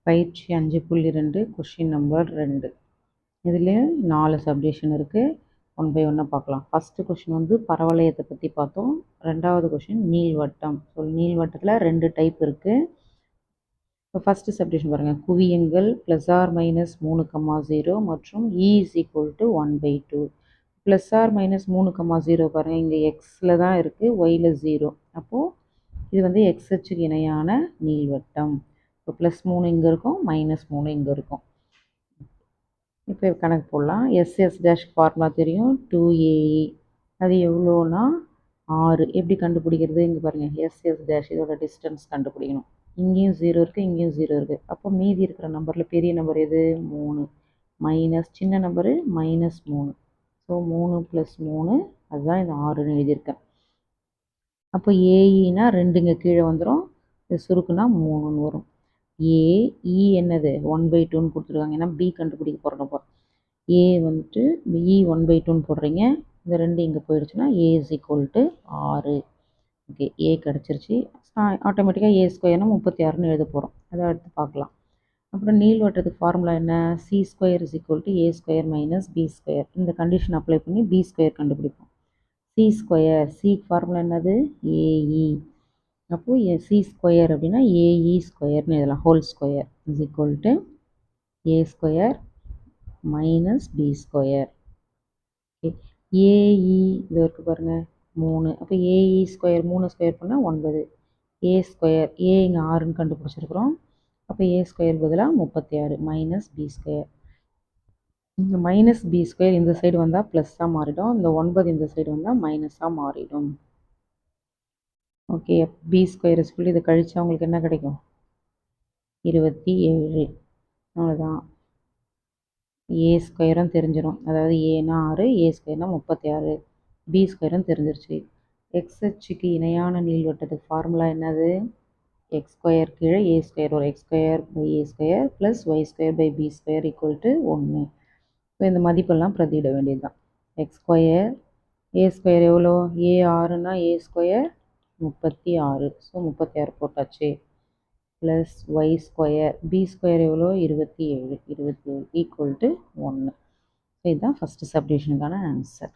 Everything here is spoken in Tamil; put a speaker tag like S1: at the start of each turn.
S1: பயிற்சி 5.2 கொஷின் நம்பர் 2. இதுலேயும் 4 சப்டிவிஷன் இருக்குது. ஒன் பை ஒன்னாக பார்க்கலாம். ஃபஸ்ட்டு கொஷின் வந்து பரவளையத்தை பற்றி பார்த்தோம். ரெண்டாவது கொஷின் நீள்வட்டம். ஸோ நீள்வட்டத்தில் 2 டைப் இருக்குது. இப்போ ஃபஸ்ட்டு சப்டிவிஷன் பாருங்கள். குவியங்கள் ±3,0 மற்றும் E=1/2. ±3,0 பாருங்கள், இங்கே எக்ஸில் தான் இருக்குது, ஒயில் 0. அப்போது இது வந்து எக்ஸ் அச்சுக்கு இணையான நீள்வட்டம். இப்போ +3 இங்கே இருக்கும், -3 இங்கே இருக்கும். இப்போ கணக்கு போடலாம். SS' ஃபார்முலா தெரியும், 2AE. அது எவ்வளோனா 6. எப்படி கண்டுபிடிக்கிறது? இங்கே பாருங்கள், SS' இதோட டிஸ்டன்ஸ் கண்டுபிடிக்கணும். இங்கேயும் 0 இருக்குது, இங்கேயும் 0 இருக்குது. அப்போ மீதி இருக்கிற நம்பரில் பெரிய நம்பர் எது? 3. மைனஸ் சின்ன நம்பரு -3. ஸோ 3 + 3, அதுதான் இந்த 6ன்னு எழுதியிருக்கேன். அப்போ ஏஇனா 2 இங்கே கீழே வந்துடும், இது சுருக்குனா 3ன்னு வரும். ஏஇ என்னது 1/2ன்னு கொடுத்துருக்காங்க, ஏன்னா பி கண்டுபிடிக்க போகிறோம். ஏ வந்துட்டு இ 1/2ன்னு போடுறீங்க, இந்த 2 இங்கே போயிடுச்சுன்னா A = 6. ஓகே, ஏ கிடச்சிருச்சு. ஆட்டோமேட்டிக்காக A² 36ன்னு எழுத போகிறோம். அதை அடுத்து பார்க்கலாம். அப்புறம் நீள்வட்டத்துக்கு ஃபார்முலா என்ன? C² = A² - B². இந்த கண்டிஷன் அப்ளை பண்ணி B² கண்டுபிடிப்போம். C², C ஃபார்முலா என்னது? AE. அப்போது C² அப்படின்னா AE² எழுதலாம். Whole square = A² - B². AE இது இருக்குது பாருங்கள், 3. அப்போ AE² 3² பண்ணால் 9. A², A இங்கே 6ன்னு கண்டுபிடிச்சிருக்கிறோம். அப்போ A² பதிலாக 36 - B². இந்த -B² இந்த சைடு வந்தால் ப்ளஸ்ஸாக மாறிடும், இந்த 9 இந்த சைடு வந்தால் மைனஸாக மாறிடும். ஓகே, B² சொல்லி இதை கழிச்சா உங்களுக்கு என்ன கிடைக்கும்? 27. அவ்வளோதான். A² தெரிஞ்சிடும், அதாவது ஏனா 6, A² 36, B² தெரிஞ்சிருச்சு. எக்ஸ் அச்சுக்கு இணையான நீள்வட்டத்துக்கு ஃபார்முலா என்னது? x² கீழே A² வரும், x²/A² + y²/B² = 1. இப்போ இந்த மதிப்பெல்லாம் பிரதியிட வேண்டியது தான். x², A² எவ்வளோ? A6னா A² 36, ஸோ 36 போட்டாச்சு. ப்ளஸ் y², B² எவ்வளோ? 27 = 1. இதுதான் ஃபஸ்ட்டு சப்டிவிஷனுக்கான ஆன்சர்.